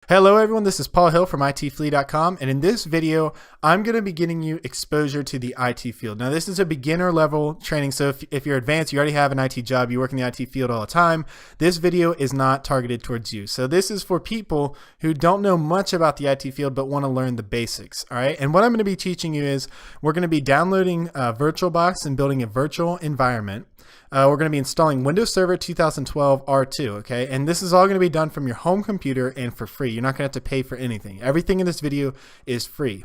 Hello everyone, this is Paul Hill from itflea.com, and in this video I'm going to be getting you exposure to the IT field. Now this is a beginner level training, so if you're advanced, you already have an IT job, you work in the IT field all the time, this video is not targeted towards you. So this is for people who don't know much about the IT field but want to learn the basics. Alright, and what I'm going to be teaching you is we're going to be downloading VirtualBox and building a virtual environment. We're going to be installing Windows Server 2012 R2, okay? And this is all going to be done from your home computer and for free. You're not going to have to pay for anything. Everything in this video is free.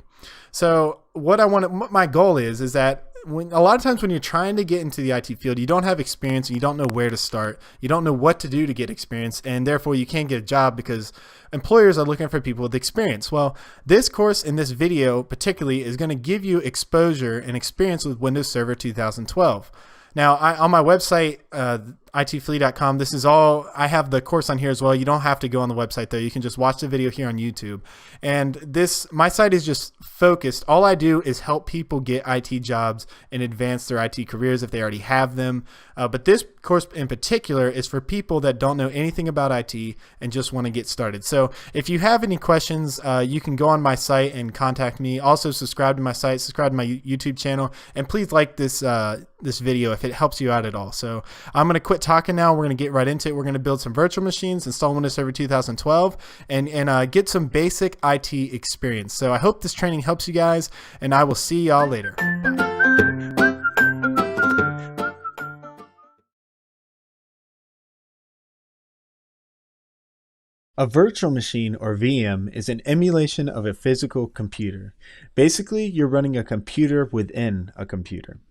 So what my goal is that a lot of times when you're trying to get into the IT field, you don't have experience and you don't know where to start. You don't know what to do to get experience, and therefore you can't get a job because employers are looking for people with experience. Well, this course in this video particularly is going to give you exposure and experience with Windows Server 2012. Now, on my website, itflea.com, this is all, I have the course on here as well. You don't have to go on the website though. You can just watch the video here on YouTube. And my site is just focused. All I do is help people get IT jobs and advance their IT careers if they already have them. But this course in particular is for people that don't know anything about IT and just want to get started. So if you have any questions, you can go on my site and contact me. Also subscribe to my site, subscribe to my YouTube channel, and please like this video if it helps you out at all. So I'm going to quit talking now. We're going to get right into it. We're going to build some virtual machines, install Windows Server 2012, and get some basic IT experience. So I hope this training helps you guys, and I will see y'all later. Bye. A virtual machine, or VM, is an emulation of a physical computer. Basically, you're running a computer within a computer.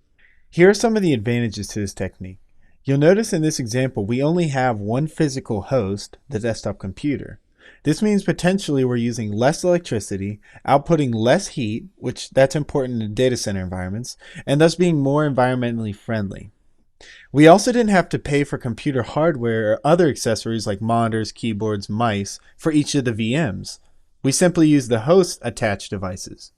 Here are some of the advantages to this technique. You'll notice in this example we only have one physical host, the desktop computer. This means potentially we're using less electricity, outputting less heat, which that's important in data center environments, and thus being more environmentally friendly. We also didn't have to pay for computer hardware or other accessories like monitors, keyboards, mice for each of the VMs. We simply use the host attached devices.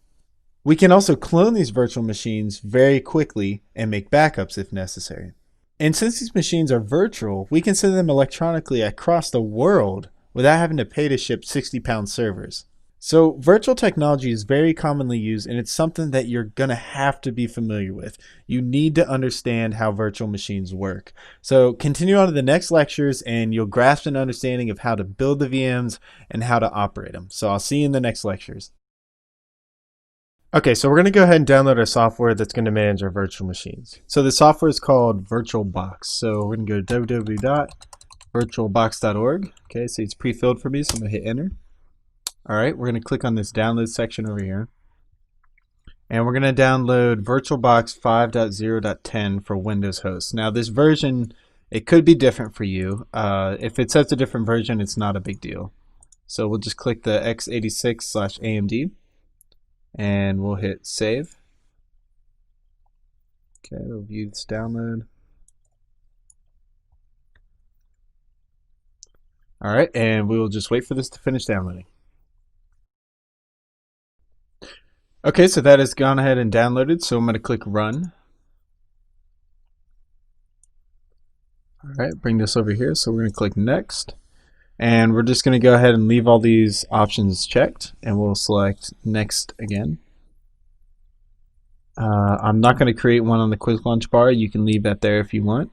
We can also clone these virtual machines very quickly and make backups if necessary. And since these machines are virtual, we can send them electronically across the world without having to pay to ship 60-pound servers. So virtual technology is very commonly used, and it's something that you're going to have to be familiar with. You need to understand how virtual machines work. So continue on to the next lectures and you'll grasp an understanding of how to build the VMs and how to operate them. So I'll see you in the next lectures. Okay, so we're going to go ahead and download our software that's going to manage our virtual machines. So the software is called VirtualBox. So we're going to go to www.virtualbox.org. Okay, so it's pre-filled for me, so I'm going to hit enter. Alright, we're going to click on this download section over here. And we're going to download VirtualBox 5.0.10 for Windows host. Now this version, it could be different for you. If it says a different version, it's not a big deal. So we'll just click the x86/AMD. And we'll hit save. Okay, we'll view this download. Alright, and we will just wait for this to finish downloading. Okay, so that has gone ahead and downloaded, so I'm going to click run. Alright, bring this over here, so we're going to click next. And we're just going to go ahead and leave all these options checked, and we'll select next again. I'm not going to create one on the quick launch bar. You can leave that there if you want.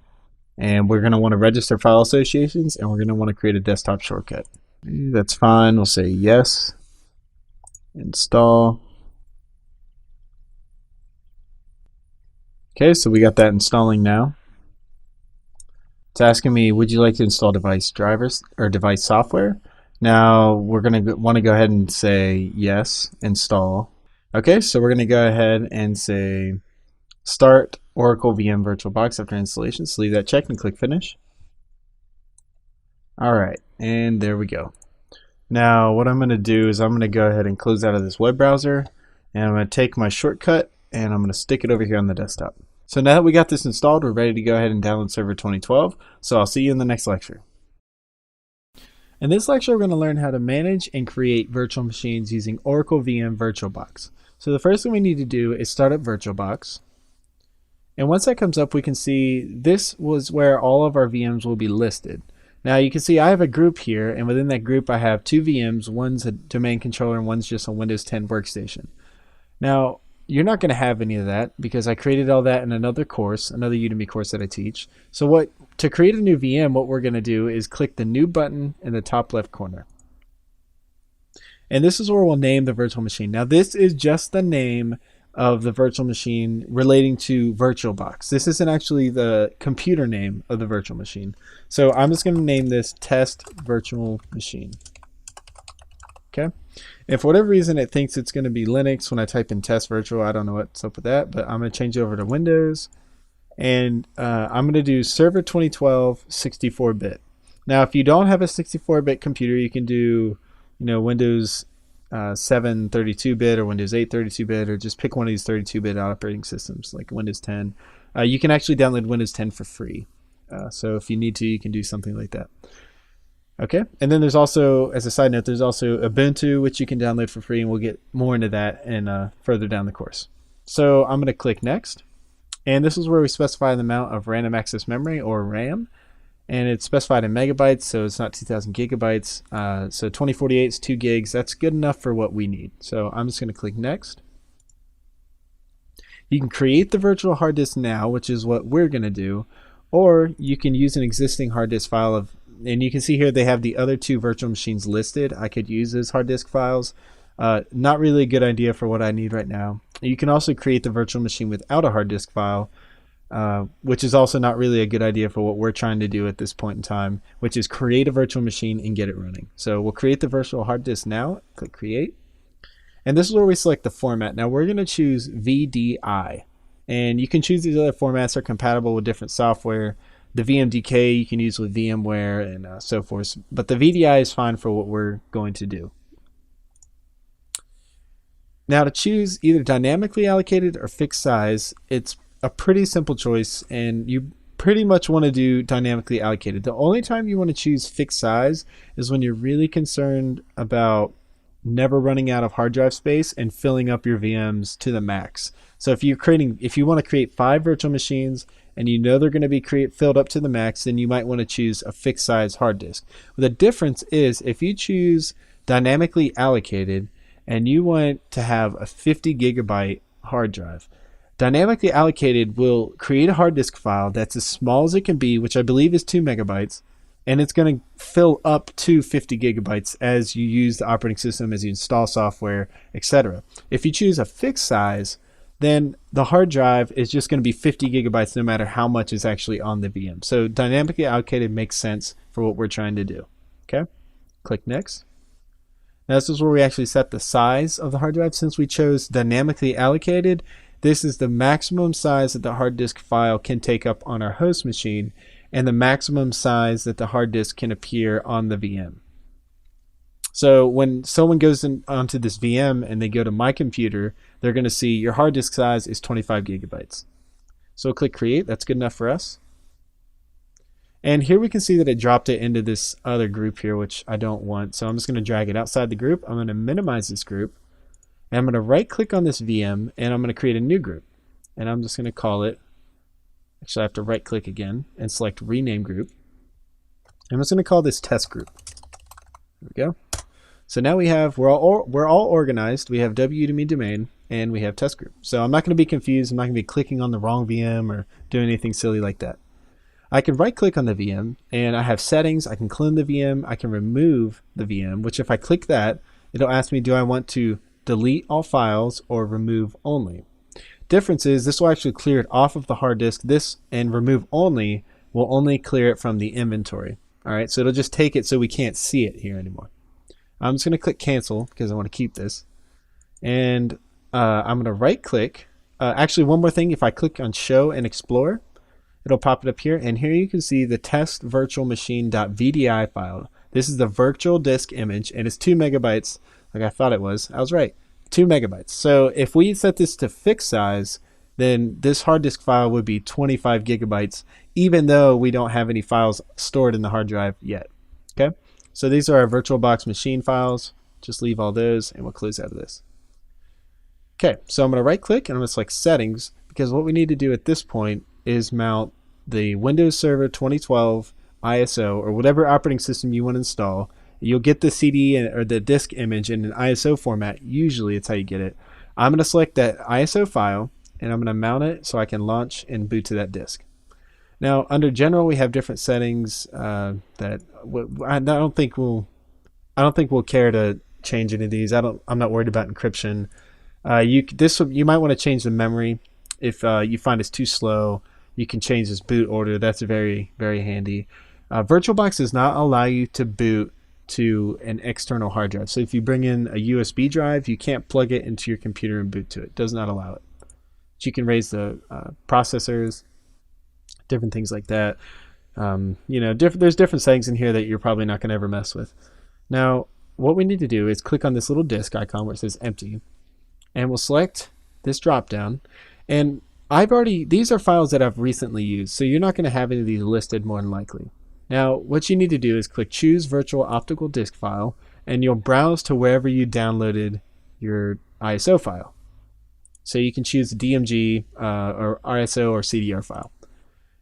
And we're going to want to register file associations, and we're going to want to create a desktop shortcut. That's fine. We'll say yes. Install. Okay, so we got that installing now. It's asking me, would you like to install device drivers or device software? Now we're going to want to go ahead and say yes, install. Okay, so we're going to go ahead and say start Oracle VM VirtualBox after installation. So leave that checked and click finish. Alright, and there we go. Now what I'm going to do is I'm going to go ahead and close out of this web browser, and I'm going to take my shortcut and I'm going to stick it over here on the desktop. So now that we got this installed, we're ready to go ahead and download Server 2012. So I'll see you in the next lecture. In this lecture, we're going to learn how to manage and create virtual machines using Oracle VM VirtualBox. So the first thing we need to do is start up VirtualBox. And once that comes up, we can see this was where all of our VMs will be listed. Now you can see I have a group here, and within that group I have two VMs. One's a domain controller and one's just a Windows 10 workstation. Now you're not going to have any of that because I created all that in another course, another Udemy course that I teach. So to create a new VM, what we're going to do is click the new button in the top left corner. And this is where we'll name the virtual machine. Now this is just the name of the virtual machine relating to VirtualBox. This isn't actually the computer name of the virtual machine. So I'm just going to name this test virtual machine. Okay. If for whatever reason it thinks it's going to be Linux when I type in test virtual, I don't know what's up with that, but I'm going to change it over to Windows, and I'm going to do server 2012 64-bit. Now if you don't have a 64-bit computer, you can do Windows 7 32-bit or Windows 8 32-bit, or just pick one of these 32-bit operating systems like Windows 10. You can actually download Windows 10 for free. So if you need to, you can do something like that. Okay, and then there's also, as a side note, there's also Ubuntu, which you can download for free, and we'll get more into that and further down the course. So I'm going to click Next, and this is where we specify the amount of random access memory, or RAM, and it's specified in megabytes, so it's not 2,000 gigabytes. So 2048 is 2 gigs. That's good enough for what we need. So I'm just going to click Next. You can create the virtual hard disk now, which is what we're going to do, or you can use an existing hard disk file and you can see here they have the other two virtual machines listed. I could use as hard disk files. Not really a good idea for what I need right now. You can also create the virtual machine without a hard disk file, which is also not really a good idea for what we're trying to do at this point in time, which is create a virtual machine and get it running. So we'll create the virtual hard disk now. Click Create. And this is where we select the format. Now we're going to choose VDI. And you can choose these other formats that are compatible with different software. The VMDK you can use with VMware and so forth, but the VDI is fine for what we're going to do. Now to choose either dynamically allocated or fixed size, it's a pretty simple choice, and you pretty much want to do dynamically allocated. The only time you want to choose fixed size is when you're really concerned about never running out of hard drive space and filling up your VMs to the max. So if you want to create 5 virtual machines and you know they're going to be filled up to the max, then you might want to choose a fixed size hard disk. The difference is if you choose dynamically allocated and you want to have a 50 gigabyte hard drive, dynamically allocated will create a hard disk file that's as small as it can be, which I believe is 2 megabytes, and it's going to fill up to 50 gigabytes as you use the operating system, as you install software, etc. If you choose a fixed size, then the hard drive is just going to be 50 gigabytes no matter how much is actually on the VM. So dynamically allocated makes sense for what we're trying to do. Okay, click Next. Now this is where we actually set the size of the hard drive. Since we chose dynamically allocated, this is the maximum size that the hard disk file can take up on our host machine, and the maximum size that the hard disk can appear on the VM. So when someone goes onto this VM and they go to my computer, they're going to see your hard disk size is 25 gigabytes. So we'll click Create. That's good enough for us. And here we can see that it dropped it into this other group here, which I don't want. So I'm just going to drag it outside the group. I'm going to minimize this group. And I'm going to right click on this VM and I'm going to create a new group. And I'm just going to call it, actually I have to right click again and select Rename Group. I'm just going to call this Test Group. There we go. So now we're all organized. We have Udemy domain and we have test group. So I'm not going to be confused. I'm not going to be clicking on the wrong VM or doing anything silly like that. I can right click on the VM and I have settings. I can clone the VM. I can remove the VM, which if I click that, it'll ask me, do I want to delete all files or remove only? Difference is this will actually clear it off of the hard disk. This and remove only will only clear it from the inventory. All right, so it'll just take it so we can't see it here anymore. I'm just going to click Cancel because I want to keep this. And I'm going to right click. Actually, one more thing. If I click on Show and Explore, it'll pop it up here. And here you can see the test virtual machine.vdi file. This is the virtual disk image, and it's 2 megabytes like I thought it was. I was right. 2 megabytes. So if we set this to fixed size, then this hard disk file would be 25 gigabytes, even though we don't have any files stored in the hard drive yet. Okay? So these are our VirtualBox machine files. Just leave all those and we'll close out of this. Okay, so I'm going to right click and I'm going to select Settings, because what we need to do at this point is mount the Windows Server 2012 ISO or whatever operating system you want to install. You'll get the CD or the disk image in an ISO format. Usually it's how you get it. I'm going to select that ISO file and I'm going to mount it so I can launch and boot to that disk. Now under general we have different settings that I don't think we'll care to change any of these. I'm not worried about encryption. You might want to change the memory if you find it's too slow. You can change this boot order. That's very, very handy. VirtualBox does not allow you to boot to an external hard drive. So if you bring in a USB drive, you can't plug it into your computer and boot to it. It does not allow it. But you can raise the processors, different things like that. There's different settings in here that you're probably not going to ever mess with. Now, what we need to do is click on this little disk icon where it says empty, and we'll select this drop down. And these are files that I've recently used, so you're not going to have any of these listed more than likely. Now, what you need to do is click choose virtual optical disk file, and you'll browse to wherever you downloaded your ISO file. So you can choose DMG or RSO or CDR file.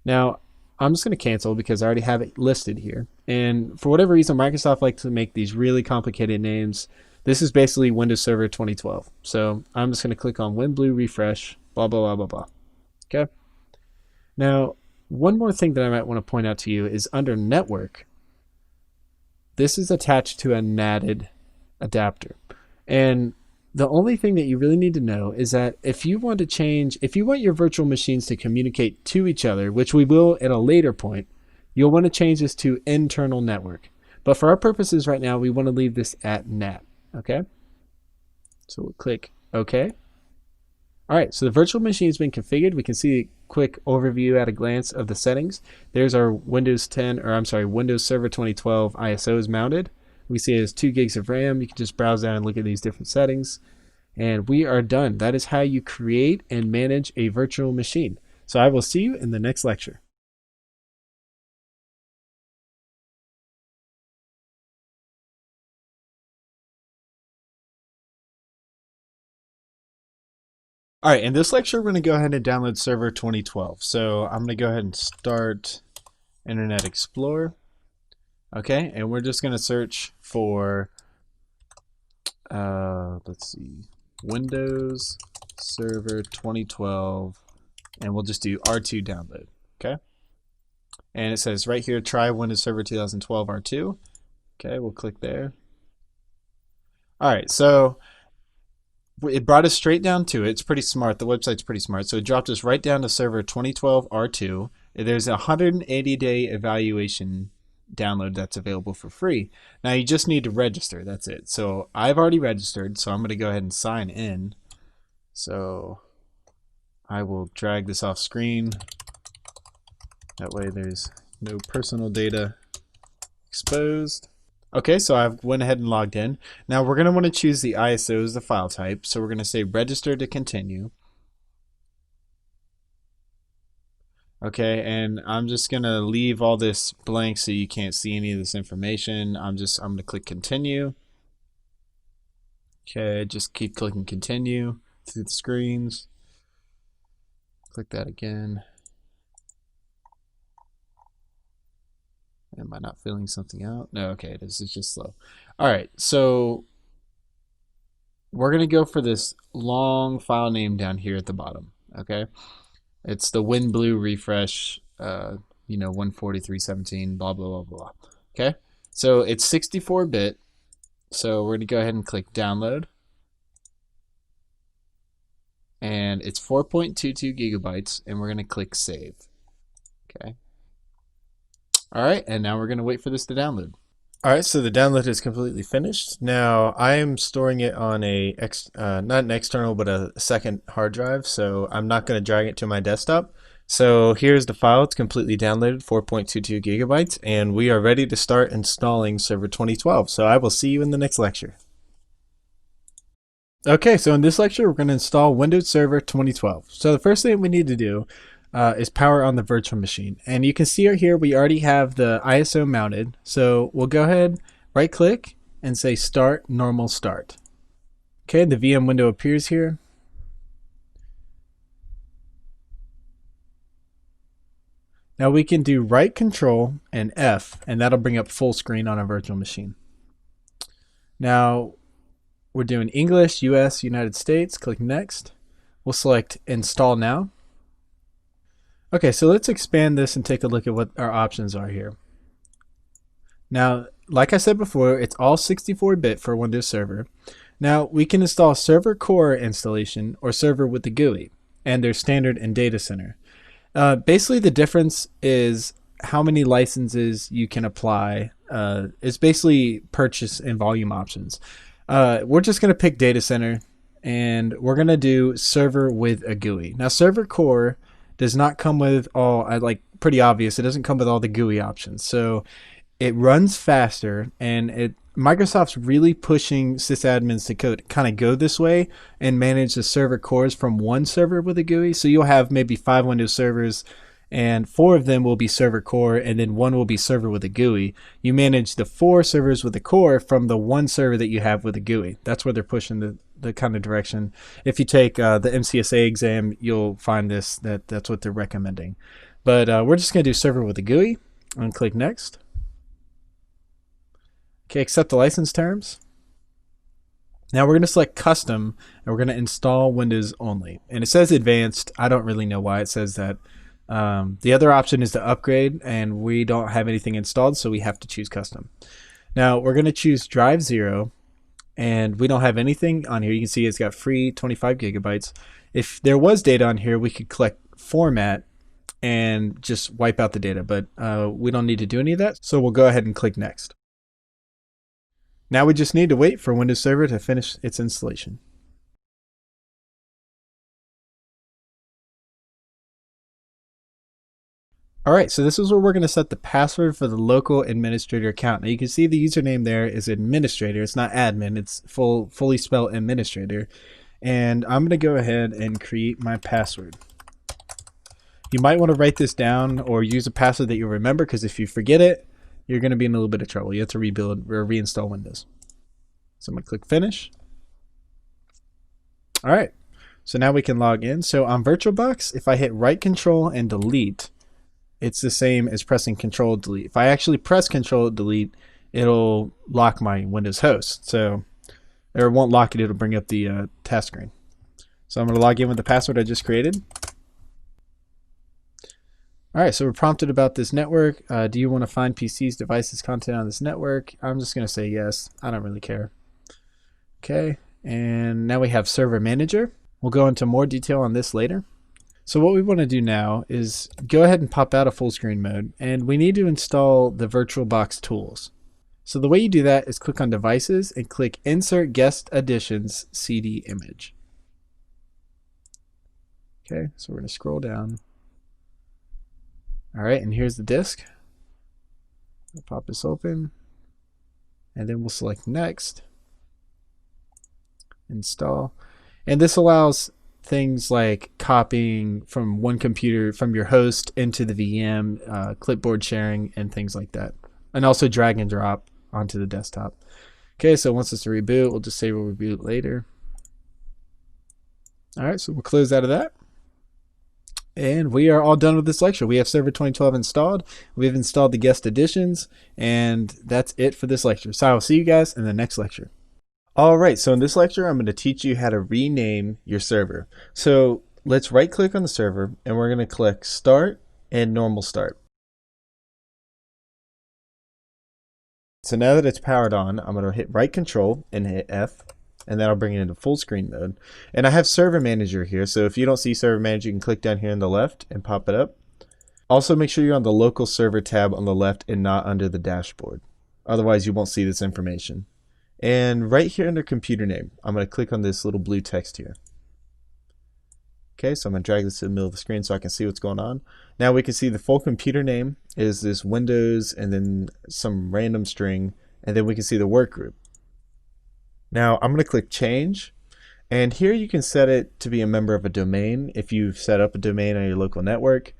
Now, I'm just going to cancel because I already have it listed here. And for whatever reason, Microsoft likes to make these really complicated names. This is basically Windows Server 2012. So I'm just going to click on WinBlue refresh, blah, blah, blah, blah, blah. Okay. Now, one more thing that I might want to point out to you is under network, this is attached to a NATed adapter. And the only thing that you really need to know is that if you want your virtual machines to communicate to each other, which we will at a later point, you'll want to change this to internal network. But for our purposes right now, we want to leave this at NAT. Okay. So we'll click OK. All right, so the virtual machine has been configured. We can see a quick overview at a glance of the settings. There's our Windows Server 2012 ISO is mounted. We see it has 2 gigs of RAM. You can just browse down and look at these different settings. And we are done. That is how you create and manage a virtual machine. So I will see you in the next lecture. All right, in this lecture, we're going to go ahead and download Server 2012. So I'm going to go ahead and start Internet Explorer. Okay, and we're just going to search for, let's see, Windows Server 2012, and we'll just do R2 download. Okay, and it says right here, try Windows Server 2012 R2. Okay, we'll click there. All right, so it brought us straight down to it. It's pretty smart. The website's pretty smart. So it dropped us right down to Server 2012 R2. There's a 180-day evaluation download that's available for free. Now you just need to register. That's it. So I've already registered, so I'm going to go ahead and sign in. So I will drag this off screen. That way there's no personal data exposed. Okay, so I've went ahead and logged in. Now we're going to want to choose the ISO as the file type. So we're going to say register to continue. Okay, and I'm just going to leave all this blank so you can't see any of this information. I'm going to click continue. Okay, just keep clicking continue through the screens. Click that again. Am I not filling something out? No, okay, this is just slow. All right, so we're going to go for this long file name down here at the bottom, okay? It's the WinBlue refresh, 143.17, blah, blah, blah, blah. Okay, so it's 64-bit, so we're going to go ahead and click download. And it's 4.22 gigabytes, and we're going to click save. Okay. All right, and now we're going to wait for this to download. All right, so the download is completely finished. Now I am storing it on a not an external, but a second hard drive. So I'm not going to drag it to my desktop. So here's the file. It's completely downloaded, 4.22 gigabytes, and we are ready to start installing Server 2012. So I will see you in the next lecture. Okay, so in this lecture, we're going to install Windows Server 2012. So the first thing we need to do is power on the virtual machine. And you can see right here, we already have the ISO mounted. So we'll go ahead, right click, and say Start Normal Start. Okay, the VM window appears here. Now we can do right control and F, and that'll bring up full screen on a virtual machine. Now we're doing English, US, United States. Click next. We'll select install now. Okay, so let's expand this and take a look at what our options are here. Now, like I said before, it's all 64-bit for Windows Server. Now, we can install Server Core installation or Server with the GUI, and there's Standard and Data Center. Basically, the difference is how many licenses you can apply. It's basically purchase and volume options. We're just going to pick Data Center, and we're going to do Server with a GUI. Now, Server Core does not come with all, pretty obvious, it doesn't come with all the GUI options. So it runs faster, and Microsoft's really pushing sysadmins to kind of go this way and manage the server cores from one server with a GUI. So you'll have maybe 5 Windows servers, and 4 of them will be server core, and then 1 will be server with a GUI. You manage the 4 servers with the core from the 1 server that you have with a GUI. That's where they're pushing the kind of direction. If you take the MCSA exam, you'll find that's what they're recommending. But we're just going to do server with a GUI and click next. Okay, accept the license terms. Now we're going to select custom, and we're going to install Windows only. And it says advanced. I don't really know why it says that. The other option is to upgrade, and we don't have anything installed, so we have to choose custom. Now we're going to choose drive 0, and we don't have anything on here. You can see it's got free 25 gigabytes. If there was data on here, we could click format and just wipe out the data, but we don't need to do any of that, so we'll go ahead and click next. Now we just need to wait for Windows Server to finish its installation. Alright, so this is where we're going to set the password for the local administrator account. Now you can see the username there is administrator. It's not admin, it's fully spelled administrator. And I'm going to go ahead and create my password. You might want to write this down or use a password that you remember, because if you forget it, you're going to be in a little bit of trouble. You have to rebuild or reinstall Windows. So I'm going to click finish. All right, so now we can log in. So on VirtualBox, if I hit right control and delete, it's the same as pressing control delete. If I actually press control delete, it'll lock my Windows host. So, or it won't lock it, it'll bring up the task screen. So I'm going to log in with the password I just created. All right, so we're prompted about this network. Do you want to find PCs, devices, content on this network? I'm just going to say yes. I don't really care. Okay, and now we have Server Manager. We'll go into more detail on this later. So what we want to do now is go ahead and pop out of full screen mode, and we need to install the VirtualBox tools. So the way you do that is click on Devices and click Insert Guest Additions CD Image. Okay, so we're going to scroll down. All right, and here's the disk. We'll pop this open, and then we'll select Next, Install, and this allows things like copying from one computer, from your host into the VM, clipboard sharing, and things like that, and also drag and drop onto the desktop. Okay, so once it's to reboot, we'll just say we'll reboot later. All right, so we'll close out of that. And we are all done with this lecture. We have Server 2012 installed. We've installed the guest additions, and that's it for this lecture. So I will see you guys in the next lecture. All right, so in this lecture, I'm going to teach you how to rename your server. So let's right click on the server, and we're going to click Start and Normal Start. So now that it's powered on, I'm going to hit right control and hit F, and that'll bring it into full screen mode. And I have Server Manager here, so if you don't see Server Manager, you can click down here on the left and pop it up. Also make sure you're on the local server tab on the left and not under the dashboard. Otherwise you won't see this information. And right here under computer name, I'm going to click on this little blue text here. Okay, so I'm going to drag this to the middle of the screen so I can see what's going on. Now we can see the full computer name is this Windows and then some random string, and then we can see the work group. Now I'm going to click change, and here you can set it to be a member of a domain if you've set up a domain on your local network,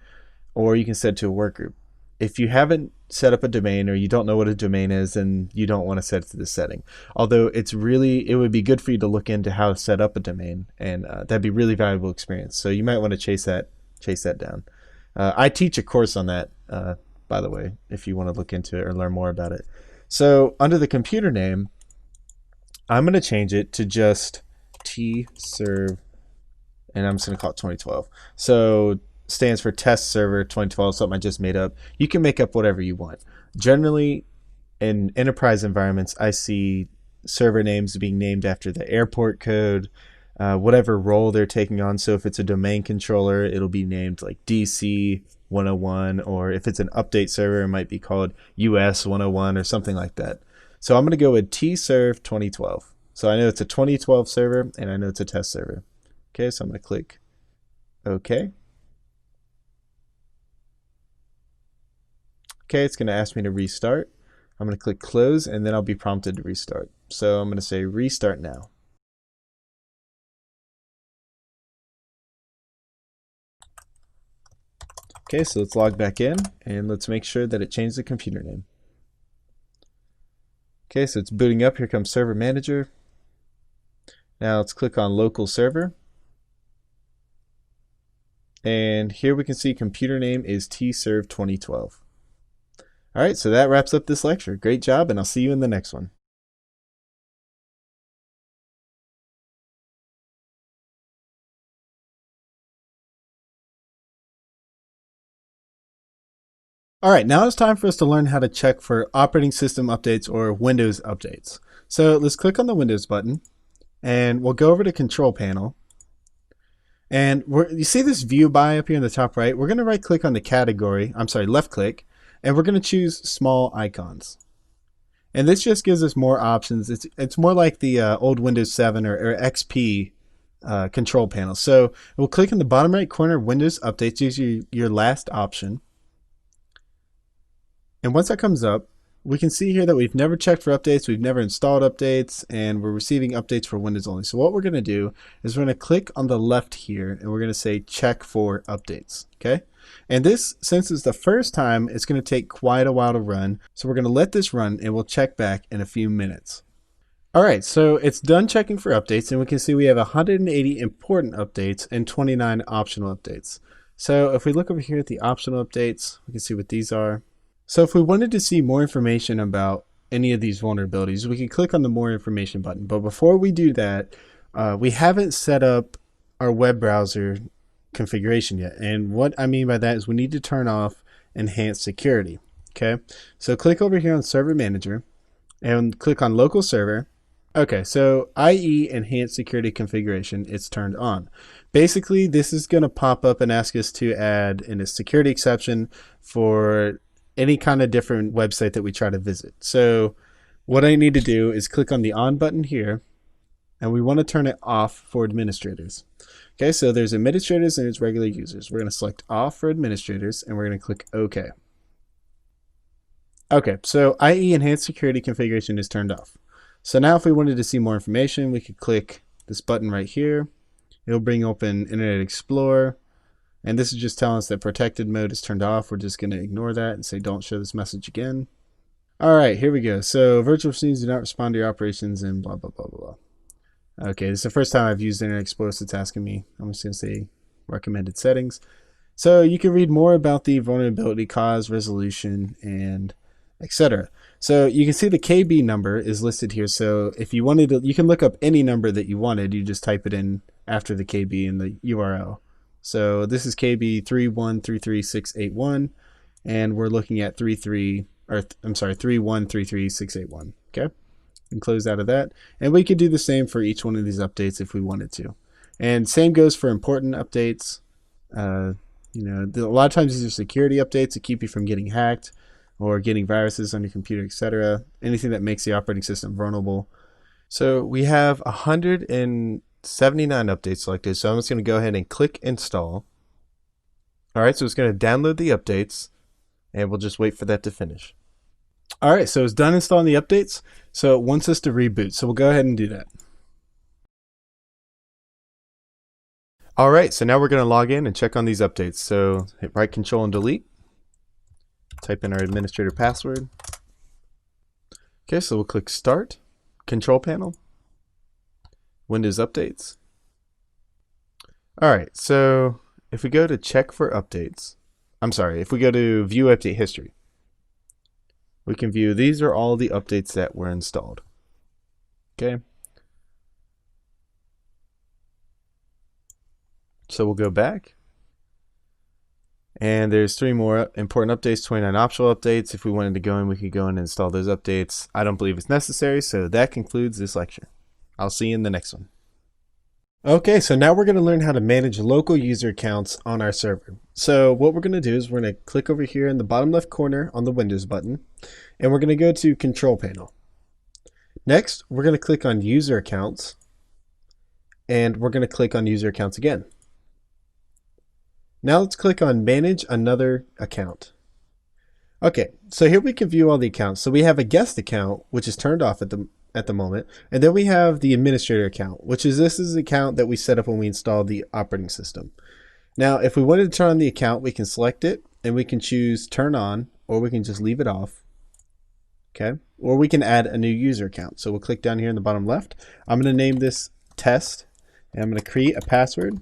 or you can set it to a work group. If you haven't set up a domain or you don't know what a domain is, then you don't want to set it to this setting. Although it would be good for you to look into how to set up a domain, and that'd be really valuable experience. So you might want to chase that down. I teach a course on that, by the way, if you want to look into it or learn more about it. So under the computer name, I'm going to change it to just tserv, and I'm just going to call it 2012. So stands for test server 2012, something I just made up. You can make up whatever you want. Generally, in enterprise environments, I see server names being named after the airport code, whatever role they're taking on. So if it's a domain controller, it'll be named like DC 101, or if it's an update server, it might be called US 101 or something like that. So I'm going to go with tserv 2012. So I know it's a 2012 server and I know it's a test server. Okay, so I'm going to click OK. Okay, it's going to ask me to restart. I'm going to click close and then I'll be prompted to restart. So I'm going to say restart now. Okay, so let's log back in and let's make sure that it changed the computer name. Okay, so it's booting up. Here comes Server Manager. Now let's click on Local Server. And here we can see computer name is tserv 2012. All right, so that wraps up this lecture. Great job, and I'll see you in the next one. All right, now it's time for us to learn how to check for operating system updates or Windows updates. So let's click on the Windows button, and we'll go over to Control Panel. And you see this view by up here in the top right? We're going to right click on the category, left click, and we're going to choose small icons. And this just gives us more options. It's more like the old Windows 7 or XP control panel. So we'll click in the bottom right corner, Windows Updates, use your last option. And once that comes up, we can see here that we've never checked for updates, we've never installed updates, and we're receiving updates for Windows only. So what we're going to do is we're going to click on the left here, and we're going to say check for updates, okay? And this, since it's the first time, it's going to take quite a while to run. So we're going to let this run, and we'll check back in a few minutes. All right, so it's done checking for updates, and we can see we have 180 important updates and 29 optional updates. So if we look over here at the optional updates, we can see what these are. So if we wanted to see more information about any of these vulnerabilities, we can click on the more information button. But before we do that, we haven't set up our web browser configuration yet. And what I mean by that is we need to turn off enhanced security. Okay, so click over here on Server Manager and click on Local Server. Okay, so IE Enhanced Security Configuration, it's turned on. Basically, this is going to pop up and ask us to add in a security exception for any kind of different website that we try to visit. So what I need to do is click on the on button here, and we want to turn it off for administrators. Okay, so there's administrators and there's regular users. We're going to select off for administrators, and we're going to click OK. Okay, so IE Enhanced Security Configuration is turned off. So now if we wanted to see more information, we could click this button right here. It'll bring open Internet Explorer. And this is just telling us that protected mode is turned off. We're just going to ignore that and say don't show this message again. All right, here we go. So virtual machines do not respond to your operations and blah, blah, blah, blah, blah. Okay, this is the first time I've used Internet Explorer, so it's asking me. I'm just going to say recommended settings. So you can read more about the vulnerability cause, resolution, and etc. So you can see the KB number is listed here. So if you wanted to, you can look up any number that you wanted. You just type it in after the KB in the URL. So this is KB 3133681, and we're looking at 3133681. Okay, and close out of that. And we could do the same for each one of these updates if we wanted to. And same goes for important updates. A lot of times these are security updates to keep you from getting hacked or getting viruses on your computer, etc. Anything that makes the operating system vulnerable. So we have 179 updates selected. So I'm just going to go ahead and click install. All right, so it's going to download the updates, and we'll just wait for that to finish. All right, so it's done installing the updates. So it wants us to reboot. So we'll go ahead and do that. All right, so now we're going to log in and check on these updates. So hit right control and delete. Type in our administrator password. Okay, so we'll click Start, Control Panel, Windows Updates. All right, so if we go to Check for Updates, I'm sorry, if we go to view update history, we can view these are all the updates that were installed. Okay. So we'll go back. And there's 3 more important updates, 29 optional updates. If we wanted to go in, we could go in and install those updates. I don't believe it's necessary, so that concludes this lecture. I'll see you in the next one. Okay, so now we're going to learn how to manage local user accounts on our server. So what we're going to do is we're going to click over here in the bottom left corner on the Windows button, and we're going to go to Control Panel. Next, we're going to click on User Accounts, and we're going to click on User Accounts again. Now let's click on Manage Another Account. Okay, so here we can view all the accounts. So we have a guest account, which is turned off at the moment, and then we have the administrator account, which is this is the account that we set up when we installed the operating system. Now, if we wanted to turn on the account, we can select it, and we can choose Turn On, or we can just leave it off. Okay, or we can add a new user account. So we'll click down here in the bottom left. I'm going to name this Test, and I'm going to create a password.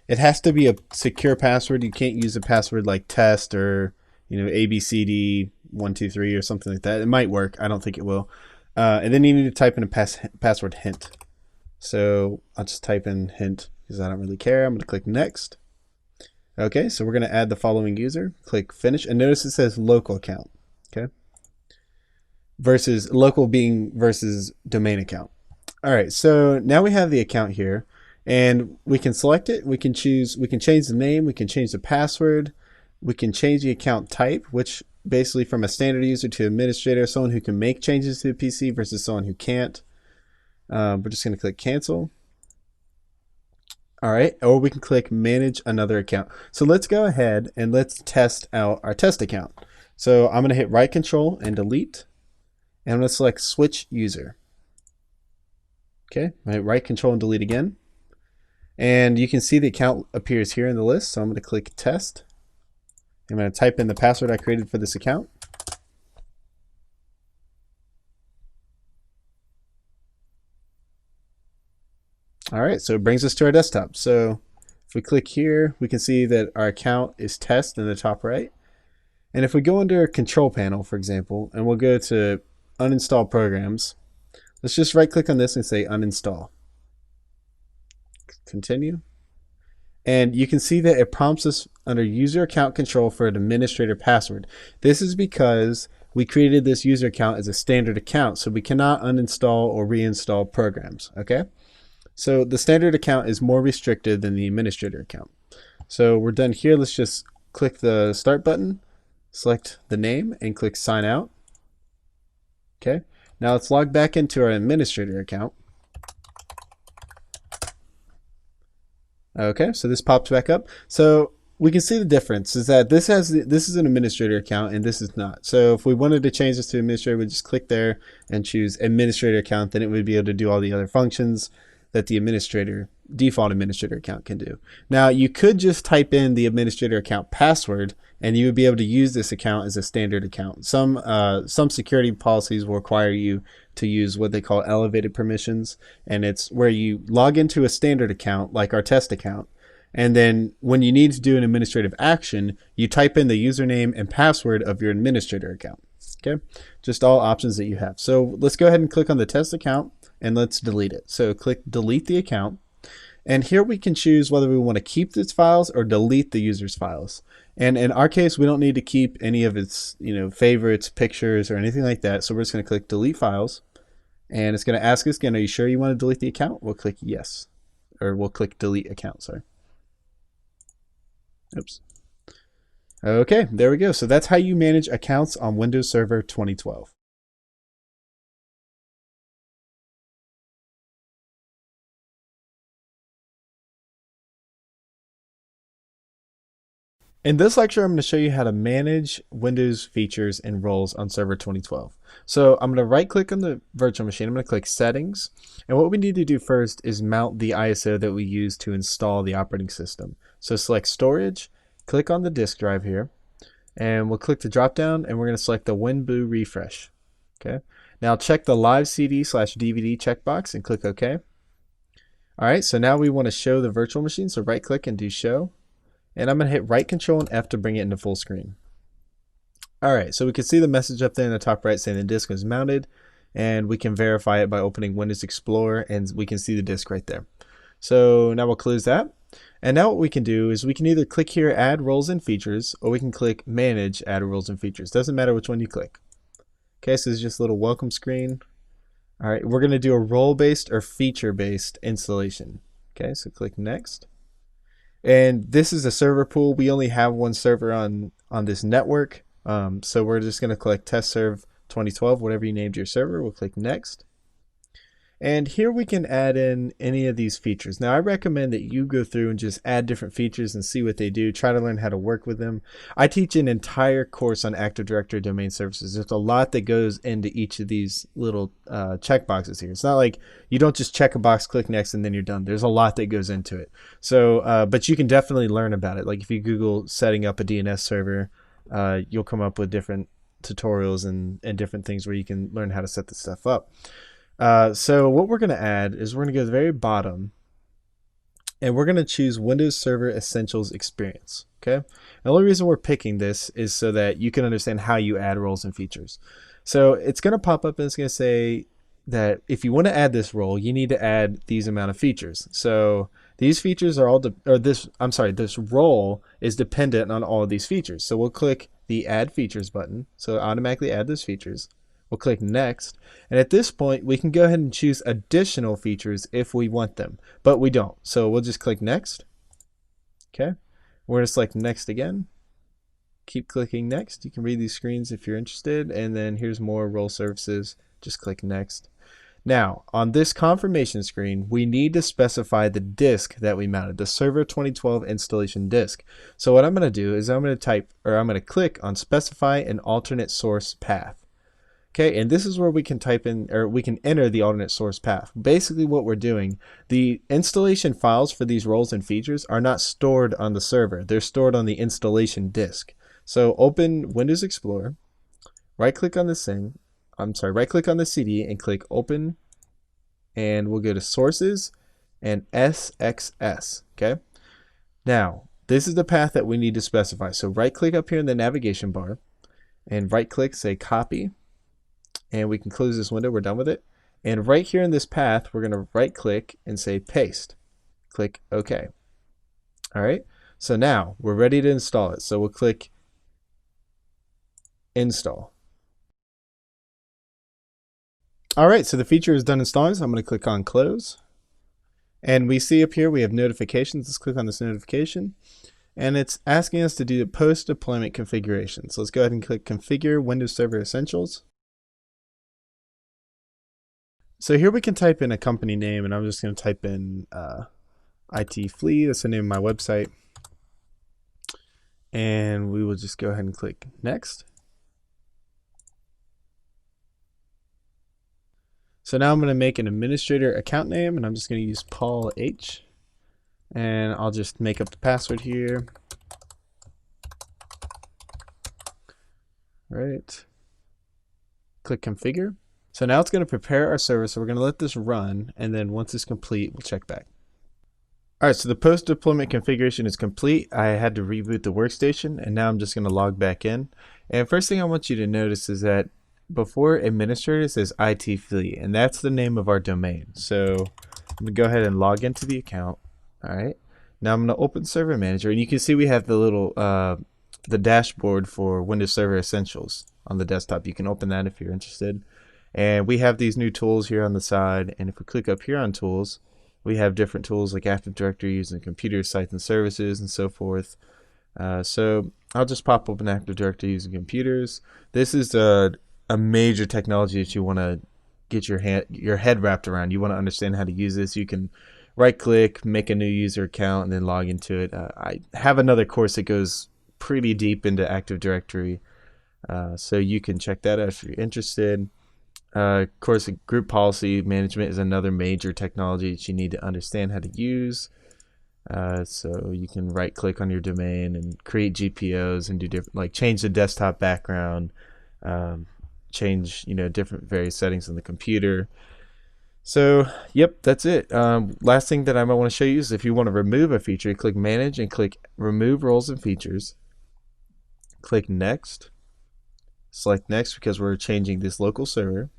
It has to be a secure password. You can't use a password like test or, ABCD123 or something like that. It might work. I don't think it will. And then you need to type in a password hint. So I'll just type in hint because I don't really care. I'm going to click next. Okay, so we're going to add the following user. Click finish, and notice it says local account. Okay, versus local being versus domain account. All right, so now we have the account here. And we can select it, we can change the name, we can change the password, we can change the account type, which basically from a standard user to administrator, someone who can make changes to the PC versus someone who can't. We're just going to click cancel. All right, or we can click manage another account. So let's go ahead and let's test out our test account. So I'm going to hit right control and delete, and I'm going to select switch user. Okay, I hit right control and delete again. And you can see the account appears here in the list. So I'm going to click test. I'm going to type in the password I created for this account. All right, so it brings us to our desktop. So if we click here, we can see that our account is test in the top right. And if we go under Control Panel, for example, and we'll go to uninstall programs, let's just right click on this and say uninstall. Continue. And you can see that it prompts us under user account control for an administrator password. This is because we created this user account as a standard account, so we cannot uninstall or reinstall programs. Okay, so the standard account is more restricted than the administrator account. So we're done here. Let's just click the start button, select the name, and click sign out. Okay, now let's log back into our administrator account. Okay, so this pops back up. So we can see the difference is that this is an administrator account and this is not. So if we wanted to change this to administrator, we'd just click there and choose administrator account. Then it would be able to do all the other functions that the default administrator account can do. Now you could just type in the administrator account password and you would be able to use this account as a standard account. Some security policies will require you to use what they call elevated permissions, and it's where you log into a standard account like our test account, and then when you need to do an administrative action, you type in the username and password of your administrator account. Okay, just all options that you have. So let's go ahead and click on the test account and let's delete it. So click delete the account, and here we can choose whether we want to keep its files or delete the user's files. And in our case, we don't need to keep any of its favorites, pictures, or anything like that. So we're just going to click delete files, and it's going to ask us again, are you sure you want to delete the account? We'll click yes, or we'll click delete account, sorry. Oops. Okay, there we go. So that's how you manage accounts on Windows Server 2012. In this lecture, I'm going to show you how to manage Windows features and roles on Server 2012. So I'm going to right click on the virtual machine. I'm going to click settings. And what we need to do first is mount the ISO that we use to install the operating system. So select storage, click on the disk drive here, and we'll click the drop down and we're going to select the WinBoo refresh. Okay. Now check the live CD/DVD checkbox and click OK. All right. So now we want to show the virtual machine. So right click and do show. And I'm going to hit right Control and F to bring it into full screen. All right, so we can see the message up there in the top right saying the disk is mounted, and we can verify it by opening Windows Explorer, and we can see the disk right there. So now we'll close that. And now what we can do is we can either click here, Add Roles and Features, or we can click Manage, Add Roles and Features. Doesn't matter which one you click. Okay, so it's just a little welcome screen. All right, we're going to do a role-based or feature-based installation. Okay, so click Next. And this is a server pool. We only have one server on this network. So we're just going to click Test Serve 2012, whatever you named your server. We'll click Next. And here we can add in any of these features. Now I recommend that you go through and just add different features and see what they do. Try to learn how to work with them. I teach an entire course on Active Directory domain services. There's a lot that goes into each of these little checkboxes here. It's not like you don't just check a box, click next, and then you're done. There's a lot that goes into it. So, but you can definitely learn about it. Like if you Google setting up a DNS server, you'll come up with different tutorials and different things where you can learn how to set this stuff up. So what we're going to add is we're going to go to the very bottom and we're going to choose Windows Server Essentials Experience. Okay. The only reason we're picking this is so that you can understand how you add roles and features. So it's going to pop up and it's going to say that if you want to add this role, you need to add these amount of features. So these features are all, this role is dependent on all of these features. So we'll click the Add Features button. So automatically add those features. We'll click Next, and at this point we can go ahead and choose additional features if we want them, but we don't. So we'll just click Next. Okay, we're going to select Next again. Keep clicking Next. You can read these screens if you're interested, and then here's more role services. Just click Next. Now on this confirmation screen, we need to specify the disk that we mounted, the Server 2012 installation disk. So what I'm going to do is I'm going to click on Specify an alternate source path. Okay, and this is where we can type in, or we can enter the alternate source path. Basically what we're doing, the installation files for these roles and features are not stored on the server. They're stored on the installation disk. So open Windows Explorer, right click on the CD and click Open, and we'll go to Sources and SXS, okay? Now, this is the path that we need to specify. So right click up here in the navigation bar and right click, say Copy. And we can close this window. We're done with it. And right here in this path, we're going to right click and say Paste. Click OK. All right. So now we're ready to install it. So we'll click Install. All right. So the feature is done installing. So I'm going to click on Close. And we see up here we have notifications. Let's click on this notification. And it's asking us to do the post-deployment configuration. So let's go ahead and click Configure Windows Server Essentials. So here we can type in a company name, and I'm just going to type in IT Flea. That's the name of my website. And we will just go ahead and click Next. So now I'm going to make an administrator account name, and I'm just going to use Paul H. And I'll just make up the password here. Right. Click Configure. So now it's going to prepare our server, so we're going to let this run, and then once it's complete, we'll check back. All right, so the post-deployment configuration is complete. I had to reboot the workstation, and now I'm just going to log back in. And first thing I want you to notice is that before administrator it says IT Flea, and that's the name of our domain. So I'm going to go ahead and log into the account. All right, now I'm going to open Server Manager, and you can see we have the little the dashboard for Windows Server Essentials on the desktop. You can open that if you're interested. And we have these new tools here on the side, and if we click up here on tools, we have different tools like Active Directory using computers, sites, and services, and so forth. So I'll just pop open Active Directory using computers. This is a major technology that you want to get your head wrapped around. You want to understand how to use this. You can right click, make a new user account, and then log into it. I have another course that goes pretty deep into Active Directory, so you can check that out if you're interested. Of course, group policy management is another major technology that you need to understand how to use. So you can right click on your domain and create GPOs and do different, like change the desktop background, change different various settings on the computer. So, yep, that's it. Last thing that I might want to show you is if you want to remove a feature, click Manage and click Remove Roles and Features. Click Next. Select Next because we're changing this local server.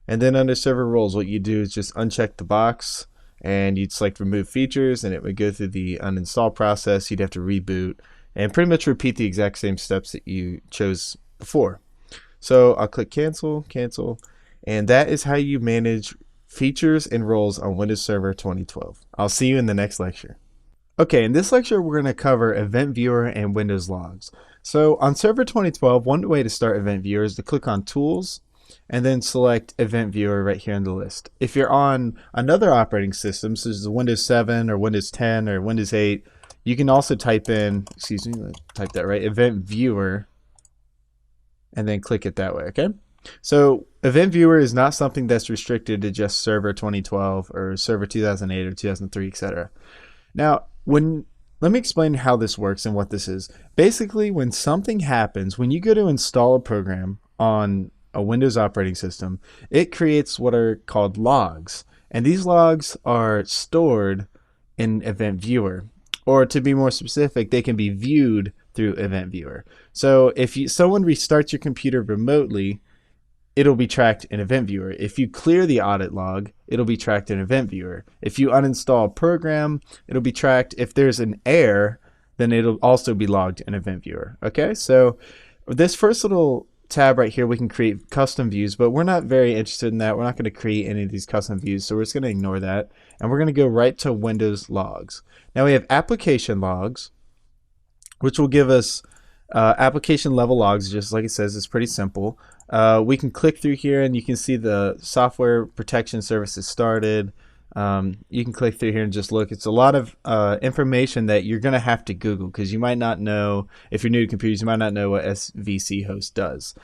And then under Server Roles, what you do is just uncheck the box and you'd select Remove Features, and it would go through the uninstall process. You'd have to reboot and pretty much repeat the exact same steps that you chose before. So I'll click Cancel, Cancel. And that is how you manage features and roles on Windows Server 2012. I'll see you in the next lecture. Okay, in this lecture, we're going to cover Event Viewer and Windows Logs. So on Server 2012, one way to start Event Viewer is to click on Tools and then select Event Viewer right here in the list. If you're on another operating system, such as Windows 7 or Windows 10 or Windows 8, you can also type in, type that right, Event Viewer, and then click it that way, okay? So Event Viewer is not something that's restricted to just Server 2012 or Server 2008 or 2003, etc. Now, let me explain how this works and what this is. Basically, when something happens, when you go to install a program on a Windows operating system, it creates what are called logs. And these logs are stored in Event Viewer. Or to be more specific, they can be viewed through Event Viewer. So if someone restarts your computer remotely, it'll be tracked in Event Viewer. If you clear the audit log, it'll be tracked in Event Viewer. If you uninstall a program, it'll be tracked. If there's an error, then it'll also be logged in Event Viewer. Okay, so this first little tab right here, we can create custom views, but we're not very interested in that. We're not going to create any of these custom views, so we're just going to ignore that. And we're going to go right to Windows Logs. Now we have application logs, which will give us application level logs. Just like it says, it's pretty simple. We can click through here and you can see the software protection services started. You can click through here and just look. It's a lot of information that you're going to have to Google because you might not know, if you're new to computers, you might not know what SVC host does.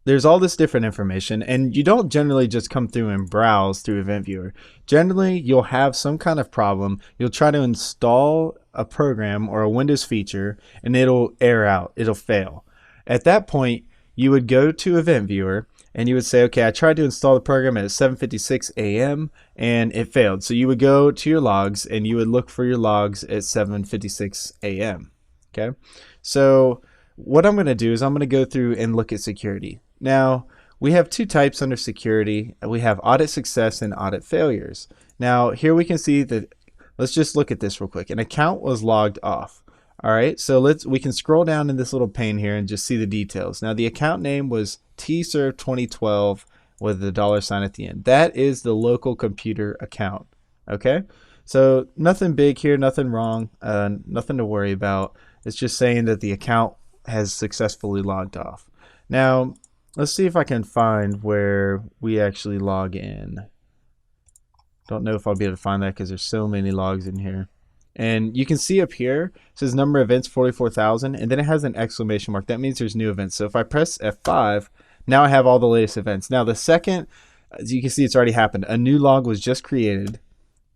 There's all this different information, and you don't generally just come through and browse through Event Viewer. Generally, you'll have some kind of problem. You'll try to install a program or a Windows feature, and it'll error out. It'll fail. At that point, you would go to Event Viewer, and you would say, okay, I tried to install the program at 7:56 a.m. and it failed. So you would go to your logs, and you would look for your logs at 7:56 a.m. Okay, so what I'm going to do is I'm going to go through and look at security. Now, we have two types under security. We have audit success and audit failures. Now, here we can see that, let's just look at this real quick. An account was logged off. All right, so we can scroll down in this little pane here and just see the details. Now, the account name was tserv 2012 with the $sign at the end. That is the local computer account. Okay, so nothing big here, nothing wrong, nothing to worry about. It's just saying that the account has successfully logged off. Now, let's see if I can find where we actually log in. Don't know if I'll be able to find that because there's so many logs in here. And you can see up here, it says number of events 44,000, and then it has an exclamation mark. That means there's new events. So if I press F5, now I have all the latest events. Now the second, as you can see, it's already happened. A new log was just created,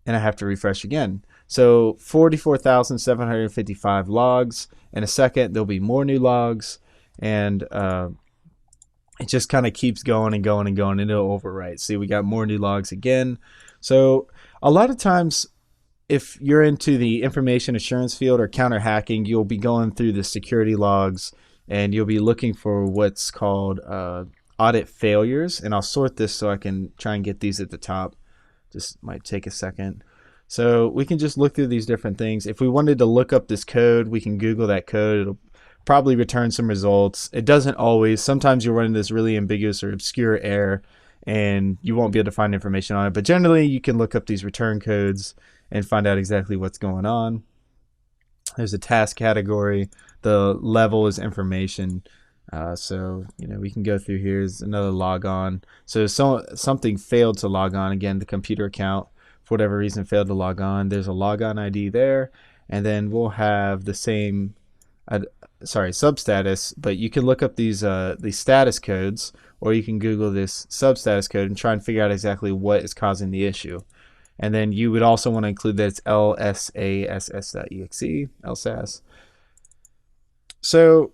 and I have to refresh again. So 44,755 logs. In a second, there'll be more new logs, and it just kind of keeps going and going and going, and it'll overwrite. See, we got more new logs again. So a lot of times, if you're into the information assurance field or counter hacking, you'll be going through the security logs and you'll be looking for what's called audit failures. And I'll sort this so I can try and get these at the top. Just might take a second. So we can just look through these different things. If we wanted to look up this code, we can Google that code. It'll probably return some results. It doesn't always. Sometimes you'll run into this really ambiguous or obscure error and you won't be able to find information on it. But generally, you can look up these return codes and find out exactly what's going on. There's a task category. The level is information. So, we can go through here. Here's another log on. So something failed to log on. Again, the computer account, for whatever reason, failed to log on. There's a logon ID there. And then we'll have the same, substatus. But you can look up these status codes, or you can Google this substatus code and try and figure out exactly what is causing the issue. And then you would also want to include that it's lsass.exe, LSASS. So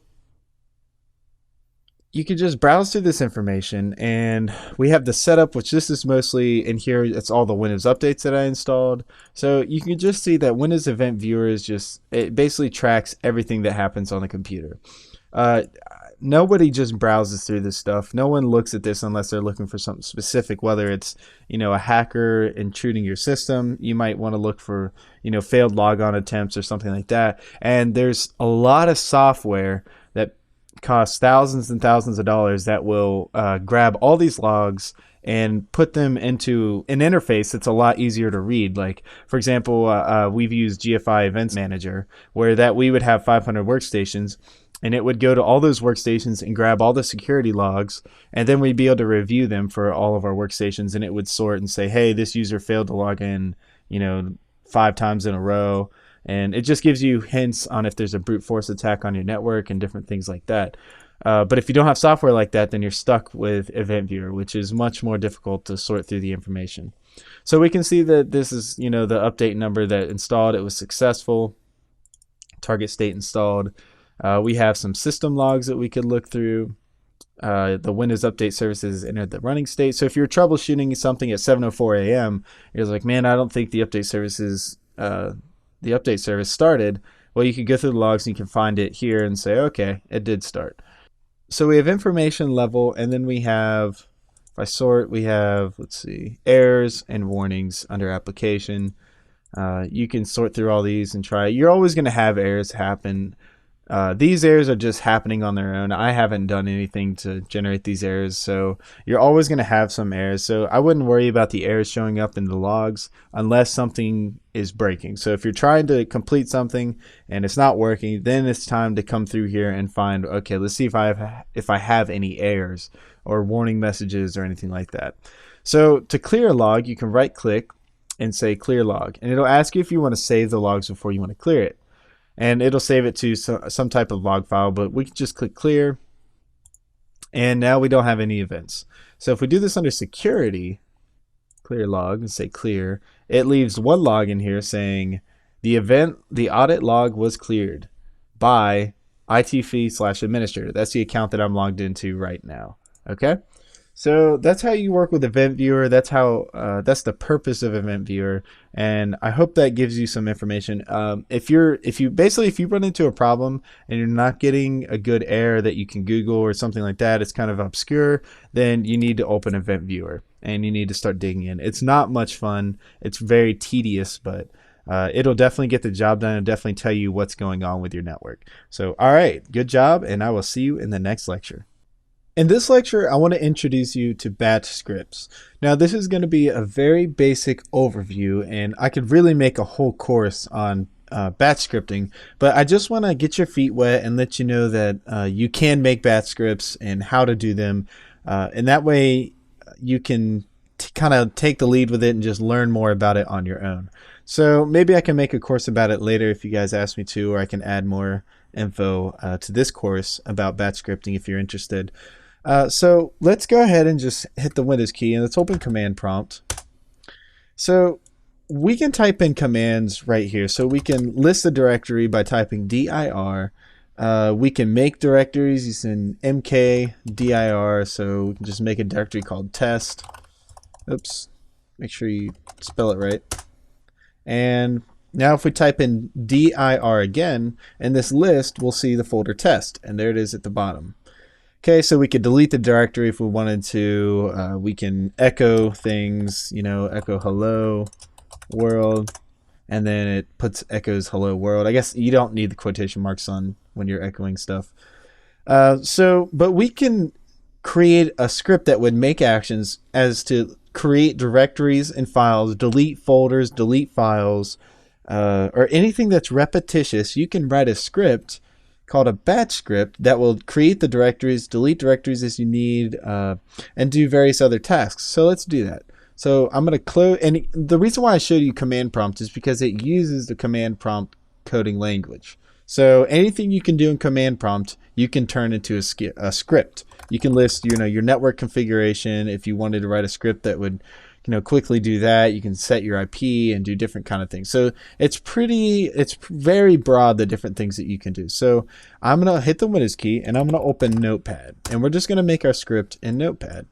you can just browse through this information, and we have the setup, which this is mostly in here. It's all the Windows updates that I installed. So you can just see that Windows Event Viewer is just, it basically tracks everything that happens on the computer. Nobody just browses through this stuff. No one looks at this unless they're looking for something specific, whether it's, a hacker intruding your system. You might want to look for, failed logon attempts or something like that. And there's a lot of software that costs thousands and thousands of dollars that will grab all these logs and put them into an interface that's a lot easier to read. Like, for example, we've used GFI Events Manager, where that we would have 500 workstations, and it would go to all those workstations and grab all the security logs, and then we'd be able to review them for all of our workstations, and it would sort and say, hey, this user failed to log in, 5 times in a row. And it just gives you hints on if there's a brute force attack on your network and different things like that. But if you don't have software like that, then you're stuck with Event Viewer, which is much more difficult to sort through the information. So we can see that this is, the update number that installed. It was successful. Target state installed. We have some system logs that we could look through. The Windows Update Services entered the running state. So if you're troubleshooting something at 7:04 a.m., you're like, man, I don't think the update services the update service started. Well, you can go through the logs and you can find it here and say, okay, it did start. So we have information level, and then we have, if I sort, we have, let's see, errors and warnings under application. You can sort through all these and try. You're always going to have errors happen. These errors are just happening on their own. I haven't done anything to generate these errors, so you're always going to have some errors. So I wouldn't worry about the errors showing up in the logs unless something is breaking. So if you're trying to complete something and it's not working, then it's time to come through here and find, okay, let's see if I have any errors or warning messages or anything like that. So to clear a log, you can right click and say clear log, and it'll ask you if you want to save the logs before you want to clear it. And it'll save it to some type of log file, but we can just click clear, and now we don't have any events. So if we do this under security, clear log, and say clear, it leaves one log in here saying the audit log was cleared by ITfee/administrator. That's the account that I'm logged into right now. Okay. So that's how you work with Event Viewer. That's how that's the purpose of Event Viewer, and I hope that gives you some information. If you run into a problem and you're not getting a good error that you can Google or something like that, it's kind of obscure, then you need to open Event Viewer and you need to start digging in. It's not much fun. It's very tedious, but it'll definitely get the job done and definitely tell you what's going on with your network. So, all right, good job, and I will see you in the next lecture. In this lecture, I want to introduce you to batch scripts. Now, this is going to be a very basic overview, and I could really make a whole course on batch scripting, but I just want to get your feet wet and let you know that you can make batch scripts and how to do them, and that way you can kind of take the lead with it and just learn more about it on your own. So maybe I can make a course about it later if you guys ask me to, or I can add more info to this course about batch scripting if you're interested. So let's go ahead and just hit the Windows key and let's open Command Prompt. So we can type in commands right here. So we can list a directory by typing dir. We can make directories using mkdir. So we can just make a directory called test. Oops, make sure you spell it right. And now if we type in dir again, in this list, we'll see the folder test. And there it is at the bottom. Okay, so we could delete the directory if we wanted to. We can echo things, echo hello world, and then it echoes hello world. I guess you don't need the quotation marks on when you're echoing stuff. But we can create a script that would make actions as to create directories and files, delete folders, delete files, or anything that's repetitious. You can write a script called a batch script that will create the directories, delete directories as you need, and do various other tasks. So let's do that. So I'm going to close, and the reason why I showed you command prompt is because it uses the command prompt coding language. So anything you can do in command prompt, you can turn into a script. You can list, your network configuration if you wanted to write a script that would quickly do that. You can set your IP and do different kind of things. So it's very broad, the different things that you can do. So I'm going to hit the Windows key and I'm going to open Notepad, and we're just going to make our script in Notepad.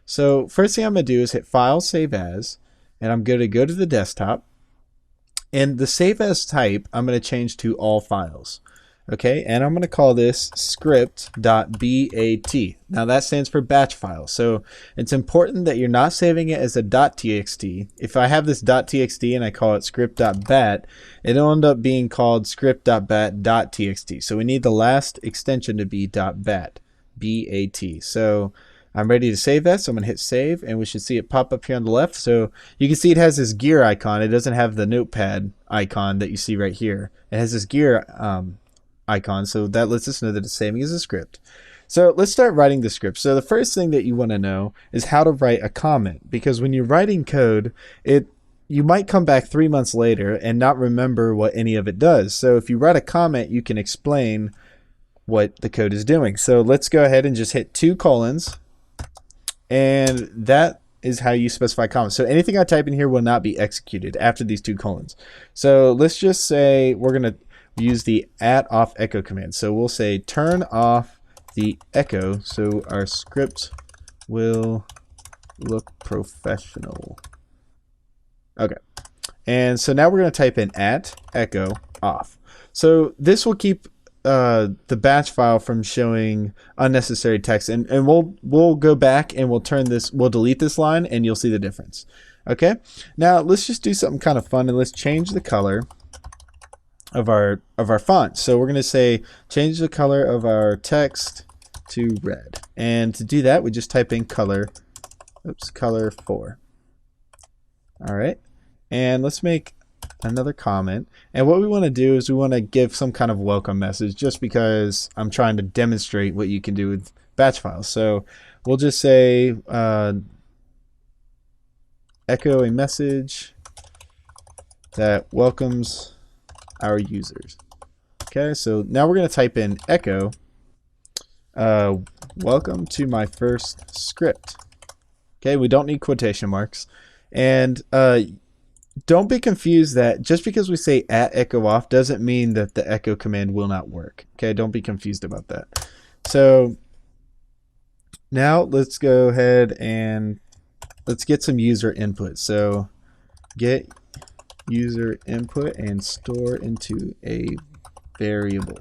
So first thing I'm going to do is hit File, Save As, and I'm going to go to the desktop, and the Save As type I'm going to change to all files. Okay, and I'm going to call this script.bat. Now that stands for batch file. So it's important that you're not saving it as a .txt. If I have this .txt and I call it script.bat, it'll end up being called script.bat.txt. So we need the last extension to be .bat, B-A-T. So I'm ready to save that, so I'm going to hit save, and we should see it pop up here on the left. So you can see it has this gear icon. It doesn't have the notepad icon that you see right here. It has this gear icon, so that lets us know that it's saving as a script. So let's start writing the script. So the first thing that you want to know is how to write a comment, because when you're writing code, you might come back 3 months later and not remember what any of it does. So if you write a comment, you can explain what the code is doing. So let's go ahead and just hit 2 colons, and that is how you specify comments. So anything I type in here will not be executed after these 2 colons. So let's just say we're going to use the @off echo command. So we'll say turn off the echo so our script will look professional. Okay. And so now we're going to type in @echo off. So this will keep the batch file from showing unnecessary text, and we'll go back and we'll delete this line, and you'll see the difference. Okay. Now let's just do something kind of fun, and let's change the color of our font. So we're going to say change the color of our text to red, and to do that we just type in color 4. All right, and let's make another comment, and what we want to do is we want to give some kind of welcome message, just because I'm trying to demonstrate what you can do with batch files. So we'll just say echo a message that welcomes our users. Okay, so now we're going to type in echo welcome to my first script. Okay, we don't need quotation marks, and don't be confused that just because we say @echo off doesn't mean that the echo command will not work. Okay, don't be confused about that. So now let's go ahead and let's get some user input. So get user input and store into a variable.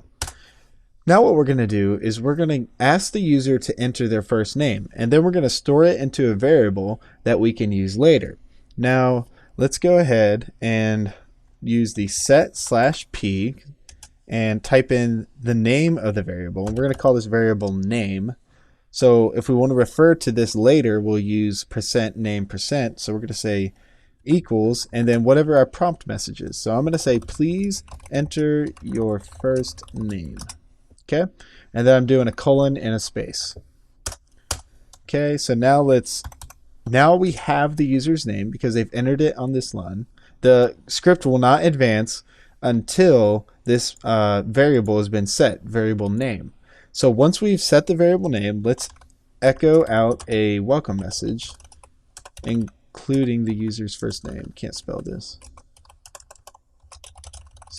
Now what we're going to do is we're going to ask the user to enter their first name, and then we're going to store it into a variable that we can use later. Now let's go ahead and use the set/p and type in the name of the variable, and we're going to call this variable name. So if we want to refer to this later, we'll use %name%. So we're going to say equals, and then whatever our prompt message is. So I'm going to say please enter your first name. Okay, and then I'm doing a colon and a space. Okay, so now we have the user's name because they've entered it on this line. The script will not advance until this variable has been set, variable name. So once we've set the variable name, let's echo out a welcome message, including the user's first name. Can't spell this.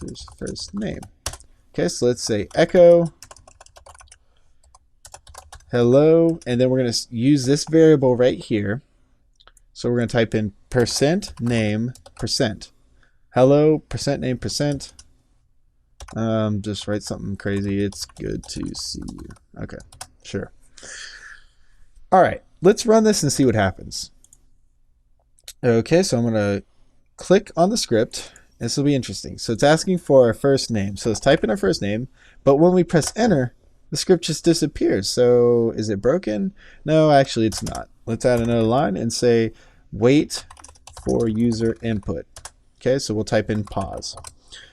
User's first name. Okay, so let's say echo hello, and then we're going to use this variable right here. So we're going to type in %name%. Hello, %name%. Just write something crazy. It's good to see you. Okay, sure. All right, let's run this and see what happens. Okay, so I'm going to click on the script. This will be interesting. So it's asking for our first name. So let's type in our first name, but when we press enter, the script just disappears. So is it broken? No, actually it's not. Let's add another line and say wait for user input. Okay, so we'll type in pause.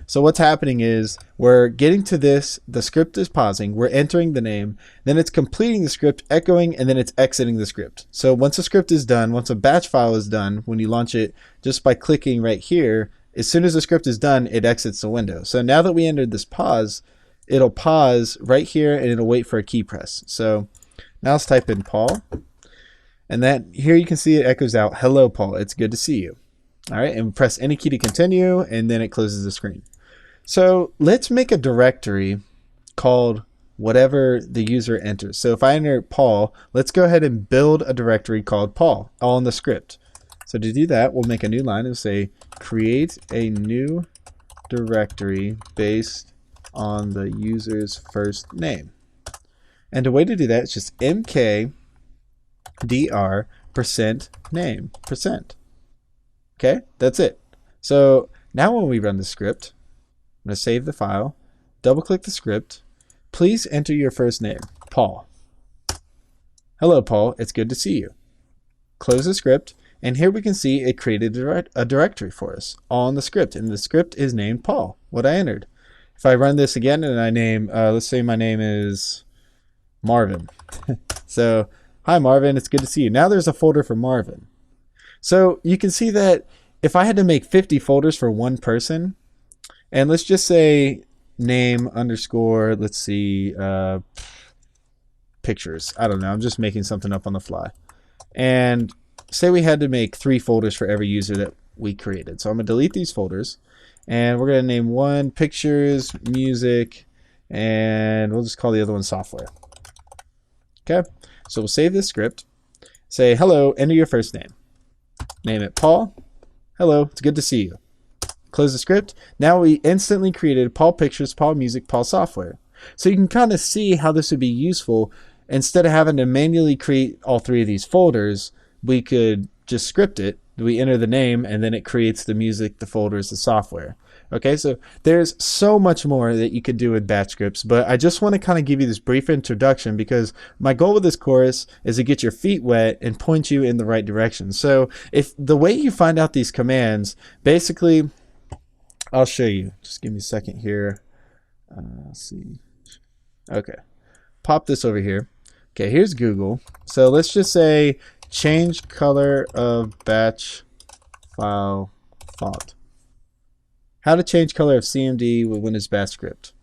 So what's happening is we're getting to this, the script is pausing, we're entering the name, then it's completing the script, echoing, and then it's exiting the script. So once a script is done, once a batch file is done, when you launch it just by clicking right here, as soon as the script is done, it exits the window. So now that we entered this pause, it'll pause right here and it'll wait for a key press. So now let's type in Paul. And then here you can see it echoes out, hello, Paul, it's good to see you. All right, and press any key to continue, and then it closes the screen. So let's make a directory called whatever the user enters. So if I enter Paul, let's go ahead and build a directory called Paul, all in the script. So to do that, we'll make a new line and say, create a new directory based on the user's first name. And the way to do that is just mkdir %name %. Okay, that's it. So now when we run the script, I'm going to save the file, double click the script. Please enter your first name, Paul. Hello, Paul, it's good to see you. Close the script, and here we can see it created a directory for us all in the script, and the script is named Paul, what I entered. If I run this again and I name, let's say my name is Marvin. So, hi Marvin, it's good to see you. Now there's a folder for Marvin. So you can see that if I had to make 50 folders for one person, and let's just say name underscore, let's see, pictures. I don't know, I'm just making something up on the fly. And say we had to make 3 folders for every user that we created. So I'm going to delete these folders, and we're going to name one pictures, music, and we'll just call the other one software. Okay, so we'll save this script. Say, hello, enter your first name. Name it Paul. Hello, it's good to see you. Close the script. Now we instantly created Paul Pictures, Paul Music, Paul Software. So you can kind of see how this would be useful. Instead of having to manually create all 3 of these folders, we could just script it. We enter the name, and then it creates the music, the folders, the software. Okay, so there's so much more that you could do with batch scripts, but I just want to kind of give you this brief introduction because my goal with this course is to get your feet wet and point you in the right direction. So if the way you find out these commands, basically, I'll show you. Just give me a second here. Let's see. Okay, pop this over here. Okay, here's Google. So let's just say change color of batch file font. How to change color of CMD with Windows batch script.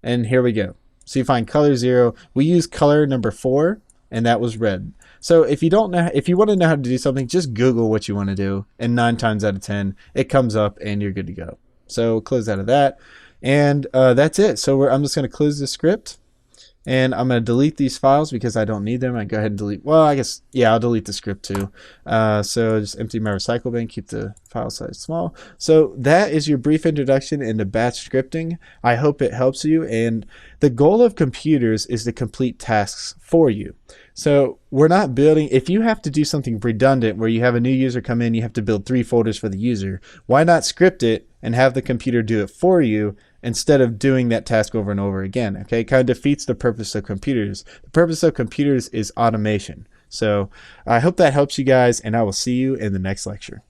And here we go. So you find color 0. We use color number 4, and that was red. So if you don't know, if you want to know how to do something, just Google what you want to do, and 9 times out of 10, it comes up and you're good to go. So close out of that, and that's it. So I'm just going to close the script. And I'm going to delete these files because I don't need them. I go ahead and delete, well, I guess, yeah, I'll delete the script too. So just empty my recycle bin, keep the file size small. So that is your brief introduction into batch scripting. I hope it helps you. And the goal of computers is to complete tasks for you. So we're not building, if you have to do something redundant where you have a new user come in, you have to build 3 folders for the user, why not script it and have the computer do it for you instead of doing that task over and over again? Okay, it kind of defeats the purpose of computers. The purpose of computers is automation. So I hope that helps you guys, and I will see you in the next lecture.